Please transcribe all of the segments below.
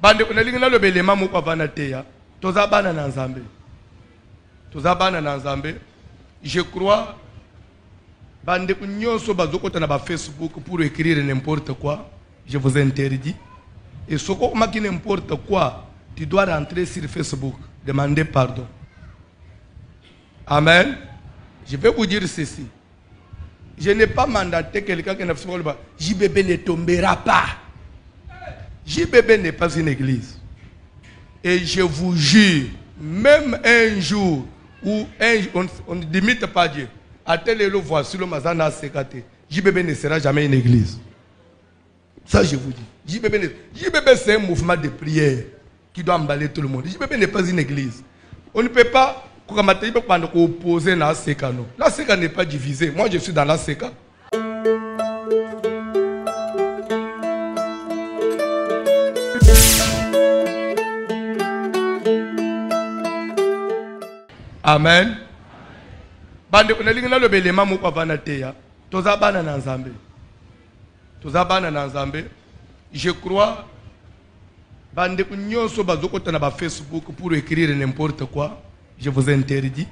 bande kunalinga nalobelema moko avana teya toza bana na nzambe toza bana na nzambe. Je crois bande kunyonso bazokota na ba Facebook pour écrire n'importe quoi, je vous interdis. Et ce qu'on m'a dit n'importe quoi, tu dois rentrer sur Facebook, demander pardon. Amen. Je vais vous dire ceci. Je n'ai pas mandaté quelqu'un qui n'a pas dit JBB ne tombera pas. JBB n'est pas une église. Et je vous jure, même un jour où on ne limite pas Dieu, à tel et le voici le Mazana Sekate, JBB ne sera jamais une église. Ça, je vous dis. JBB, c'est un mouvement de prière qui doit emballer tout le monde. JBB n'est pas une église. On ne peut pas opposer la Seka. La Seka n'est pas divisée. Moi, je suis dans la Seka. Amen. Bande kunalinga nalobelema moko avana teya toza bana na nzambe toza bana na nzambe. Je crois bande kunyonso bazokota na ba Facebook pour écrire n'importe quoi, je vous interdis.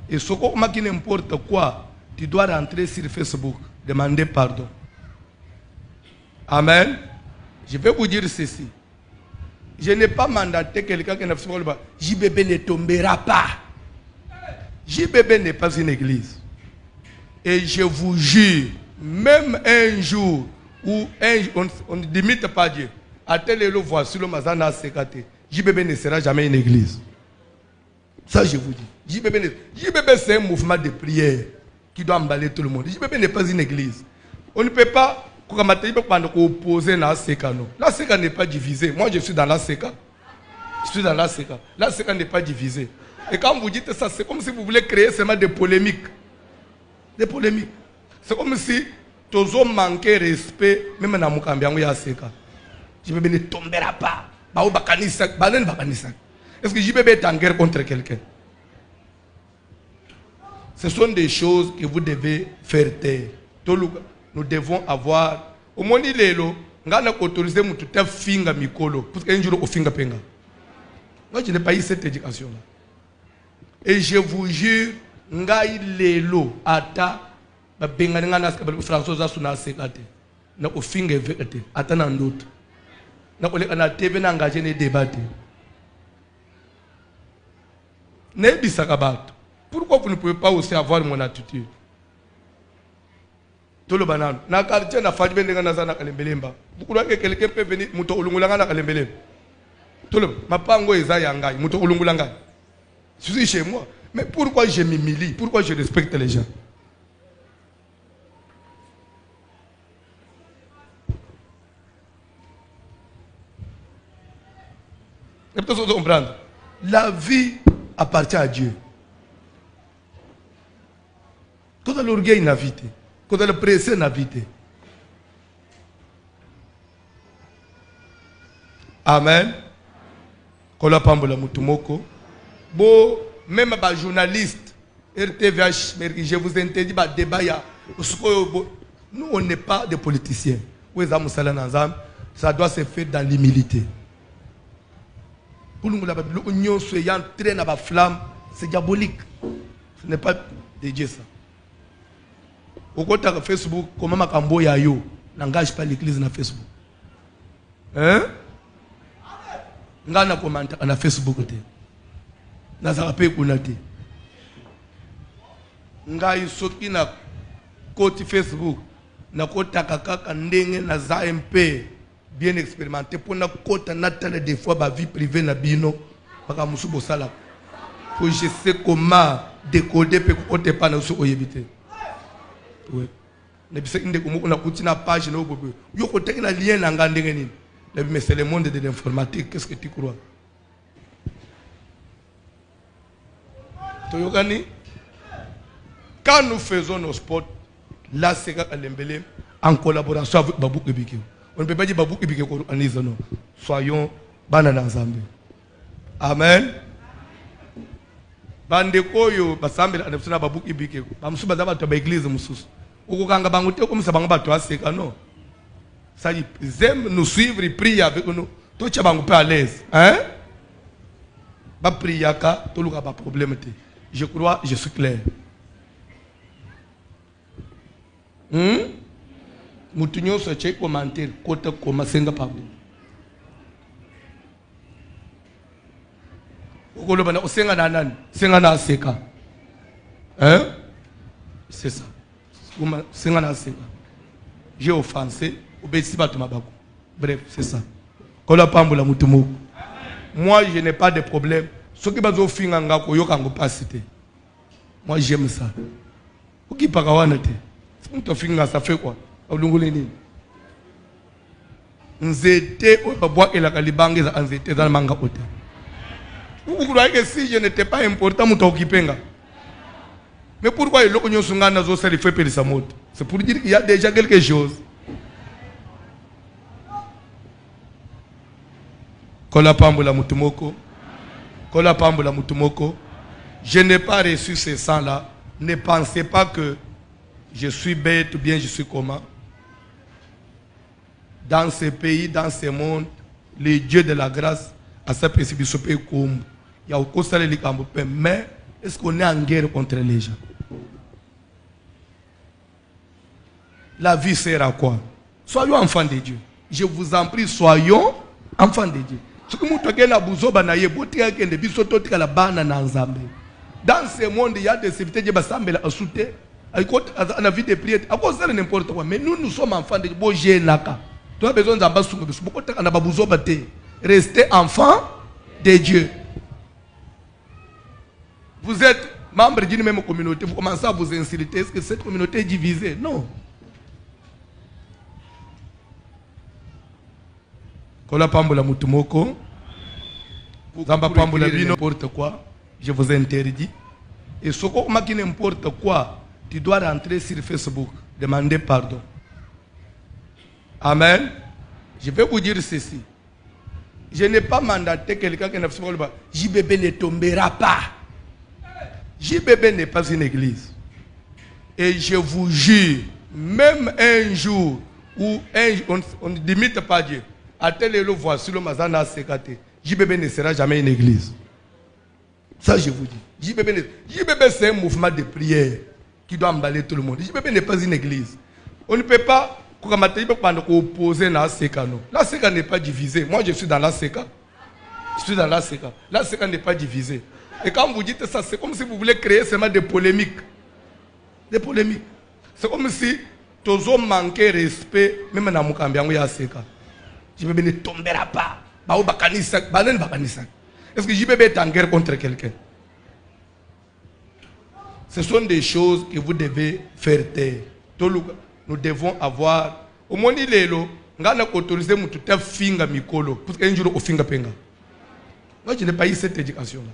Et ce qu'on m'a dit n'importe quoi, tu dois rentrer sur Facebook, demander pardon. Amen. Je vais vous dire ceci. Je n'ai pas mandaté quelqu'un qui n'a pas dit JBB ne tombera pas. JBB n'est pas une église. Et je vous jure, même un jour où on ne limite pas Dieu, à tel et le voici le Mazana Sekate, JBB ne sera jamais une église. Ça, je vous dis. JBB, c'est un mouvement de prière qui doit emballer tout le monde. JBB n'est pas une église. On ne peut pas opposer la Seka. La Seka n'est pas divisée. Moi, je suis dans la Seka. Je suis dans la Seka. La Seka n'est pas divisée. Et quand vous dites ça, c'est comme si vous voulez créer seulement des polémiques. Des polémiques. C'est comme si tous ont manqué respect, même dans la Seka. JBB ne tombera pas. Est-ce que JBB est en guerre contre quelqu'un? Ce sont des choses que vous devez faire taire. Nous devons avoir. Au moins, il est là. Nous avons autorisé mon tout à finga mikolo. Parce qu'un jour, on finga penga. Moi, je n'ai pas eu cette éducation-là. Et je vous jure, nous avons l'élo. Ata, benga n'engana François Asuna sekate. Nous avons finga vekate. Ata n'en doute. Nous avons TV n'engagé les débats. Pourquoi vous ne pouvez pas aussi avoir mon attitude? Tout le banane. Na quartier na fadi benga na zana kalembelemba. Vous croyez que quelqu'un peut venir muto ulungulanga na kalembelemba? Tout le mapango eza yangai muto ulungulanga. Je suis chez moi. Mais pourquoi je m'humilie? Pourquoi je respecte les gens? Et peut-être vous comprendre. La vie appartient à Dieu. Quand on a l'orgueil, n'a vite. Quand on a le pressé, n'a vite. Amen. Quand on a pambola mutumoko. Bon, même les journalistes, RTVH, je vous interdis, débat, nous, on n'est pas des politiciens. Ça doit se faire dans l'humilité. Pour nous, l'union soyant très dans la flamme, c'est diabolique. Ce n'est pas de Dieu ça. Au côté de Facebook, comment Makambo Yayo n'engage pas l'église dans Facebook. Hein? Ngana commentaire na Facebook te. Na zarape kunate. Ngai soki na côté Facebook, na kota kaka ndenge na za MP bien expérimenté pour na kota natale des fois ba vie privée na bino baka musubo sala. Pour je sais comment décoder pe côté pas na so oyebite. Oui. Ne bisa inde ko na kutina page na obobo. Yo ko teki na lien na ngandenge nini. Mais c'est le monde de l'informatique, qu'est-ce que tu crois? Quand nous faisons nos sports, là c'est en collaboration avec Babou Ebike. On ne peut pas dire Babou Ebike qu'on organise, non. Soyons banana ensemble. Amen. Bandeko yo basambe anafuna Babou Ebike. Bamusuba zaba to ba église mususu. Ukukanga bangu te comme ça banga bato aseka non. Ça dit, ils aiment nous suivre, ils prient avec nous. Toi, tu es à l'aise. Hein? Ba priaka, tu n'as pas de problème. Je crois, je suis clair. Moutinho se tient commentaire, côté comme senga pabou. Okolobana osenga nanan, senga na seka. Hein? C'est ça. Senga na seka. J'ai offensé, obéi pas tout mabako. Bref, c'est ça. Kola pambola mutumo. Moi, je n'ai pas de problème. Ce qui bazo finga ngako yo kango pasité. Moi, j'aime ça. Oki pakawana te. On finga ça fait quoi? Olungulini. Nzete oba et la kalibange za nzete dans manga kote. Vous croyez que si je n'étais pas important, je m'occuperais. Mais pourquoi il y a des gens? C'est pour dire qu'il y a déjà quelque chose. Kola pambola mutumoko. Kola pambola mutumoko. Je n'ai pas reçu ce sang-là. Ne pensez pas que je suis bête ou bien je suis comment. Dans ce pays, dans ce monde, les dieux de la grâce, à sa précipitation comme il y a au salaire les mais est-ce qu'on est en guerre contre les gens? La vie sert à quoi? Soyons enfants de Dieu. Je vous en prie, soyons enfants de Dieu. Dans ce monde, il y a des serviteurs qui sont sautés. On a vu des prières. À cause de n'importe quoi. Mais nous sommes enfants de Dieu. Tu as besoin d'en restez enfants de Dieu. Vous êtes membre d'une même communauté. Vous commencez à vous insulter. Est-ce que cette communauté est divisée? Non. Kola pambola mutumoko. Zamba pambola n'importe quoi. Je vous interdis. Et ce qu'on m'a dit n'importe quoi, tu dois rentrer sur Facebook. Demander pardon. Amen. Je vais vous dire ceci. Je n'ai pas mandaté quelqu'un qui n'a pas dit JBB ne tombera pas. JBB n'est pas une église. Et je vous jure, même un jour où on ne limite pas Dieu, à tel et le voici le mazana sécaté, JBB ne sera jamais une église. Ça je vous dis. JBB c'est un mouvement de prière qui doit emballer tout le monde. JBB n'est pas une église. On ne peut pas opposer la SECA. La SECA n'est pas divisée. Moi je suis dans la SECA. Je suis dans la SECA. La SECA n'est pas divisée. Et quand vous dites ça, c'est comme si vous voulez créer seulement des polémiques. Des polémiques. C'est comme si tous ont manqué respect, même dans Mukambiango ya SECA. JBB ne tombera pas. Est-ce que JBB est en guerre contre quelqu'un? Ce sont des choses que vous devez faire taire. Nous devons avoir. Au moins, il est là. Nous avons autorisé à faire mikolo. Parce qu'un jour, on fait penga. Moi, je n'ai pas eu cette éducation-là.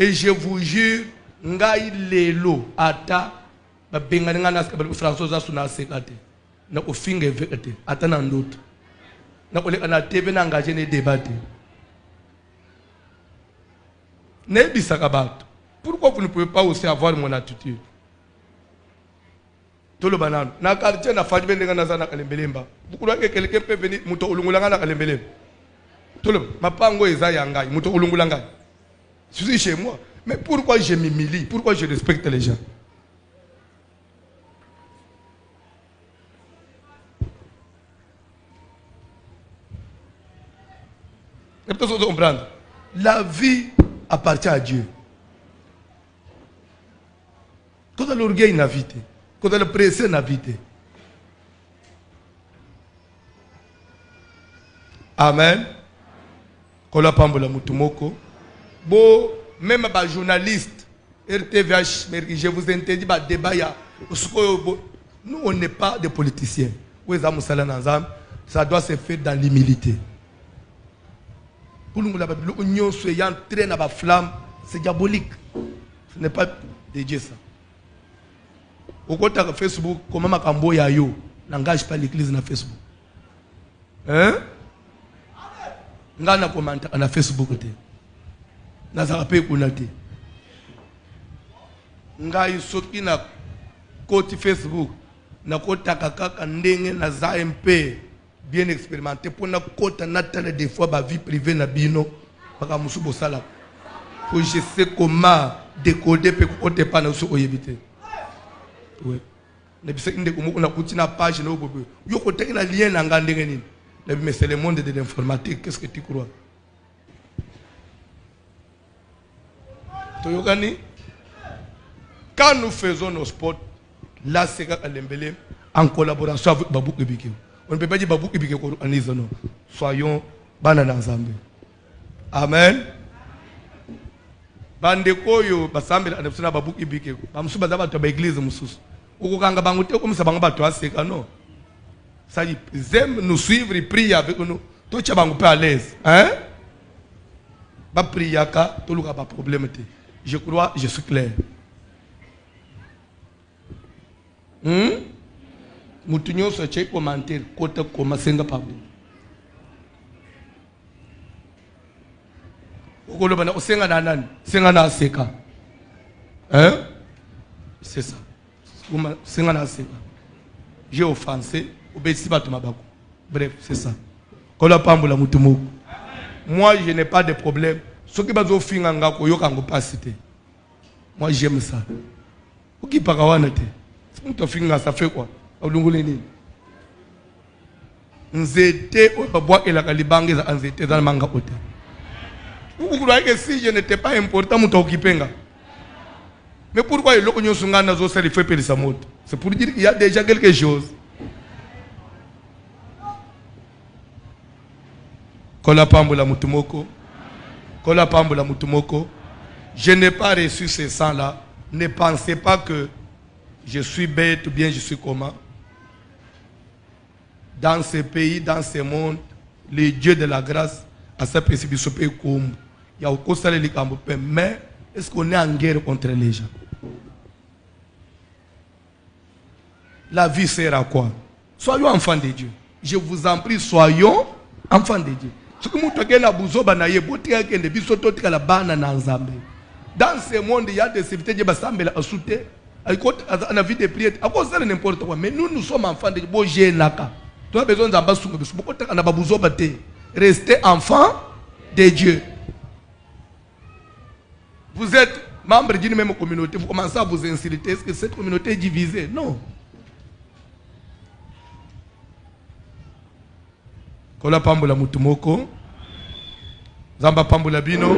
Et je vous jure, nous avons là. Ata, benga ngana François Asuna sekate. Nous avons fait vérité. Ata nan d'autres. Nous avons TV engagé des débats. Pourquoi vous ne pouvez pas aussi avoir mon attitude? Tout le banane. Na quartier na fadji benga na zana kalembelemba. Vous croyez que quelqu'un peut venir muto ulungulanga na kalembelemba? Tout le mapango eza yangai muto ulungulanga. Je suis chez moi. Mais pourquoi je m'humilie? Pourquoi je respecte les gens? Et peut-être vous comprendre. La vie appartient à Dieu. Quand on a l'orgueil, il a vite. Quand on a le pressé, il a vite. Amen. Quand on a pambola mutumoko. Bon, même les journalistes, RTVH, je vous interdis, débat, nous, on n'est pas des politiciens. Ça doit se faire dans l'humilité. Pour nous, l'union soyant très dans la flamme, c'est diabolique. Ce n'est pas de Dieu ça. Au côté de Facebook, comment Makambo Yayo n'engage pas l'église dans Facebook. Hein? Ngana commentaire na Facebook te. Na zarape kunate. Ngai soki na côté Facebook na kota kaka ndenge na za MP bien expérimenté pour na kota natale des fois ba vie privée na bino baka musu bosala pour je sais comment décoder pe ko te pa na so oyebite oui ne bisa inde ko mo na kutina page na obobo yo ko tekela lien na ngande ngeni mais c'est le monde de l'informatique qu'est-ce que tu crois Toyokani quand nous faisons nos sports là c'est à l'embelé en collaboration avec Babou Ebike. On ne peut pas dire Babou Ebike qu'on organise, non. Soyons banana ensemble. Amen. Bandeko yo basambe anafuna Babou Ebike. Bamusu bazaba to ba église mususu. Ukukanga bangote comme ça banga bato aseka non. Ça dit ils nous suivre et prier avec nous. Tout ça bango pas à l'aise, hein? Ba priaka tout le pas problème té. Je crois, je suis clair. Mutunyo so che commentaire kota koma senga pabu. Okolo bana osenga na nani? Senga na seka. Hein? C'est ça. Senga na seka. J'ai offensé, obéi bato mabako. Bref, c'est ça. Kola pambola mutumoko. Moi je n'ai pas de problème. Ce qui bazo finga ngako yokango pasité. Moi j'aime ça. Oki pakawana te. Muto finga ça fait quoi? Olunguleni. Nzete obwa elaka libange za nzete za manga kote. Vous croyez que si je n'étais pas important muto okipenga. Mais pourquoi il lokonyo sungana zo se fait pelisa moto? C'est pour dire qu'il y a déjà quelque chose. Kola pambola mutumoko. Kola pambola mutumoko. Je n'ai pas reçu ce sang-là. Ne pensez pas que je suis bête ou bien je suis comment. Dans ce pays, dans ce monde, les dieux de la grâce, à sa précipitation, comme il y a au salaire les camboupés. Mais est-ce qu'on est en guerre contre les gens? La vie sert à quoi? Soyons enfants de Dieu. Je vous en prie, soyons enfants de Dieu. Ce que nous dans ce monde, il y a des serviteurs qui sont à soutenir. À la vie de prière, à cause de n'importe quoi. Mais nous, nous sommes enfants de Dieu. Tu as besoin d'un basou. Restez enfants de Dieu. Vous êtes membre d'une même communauté. Vous commencez à vous insulter. Est-ce que cette communauté est divisée? Non. Kola pambola mutumoko. Zamba pambola bino.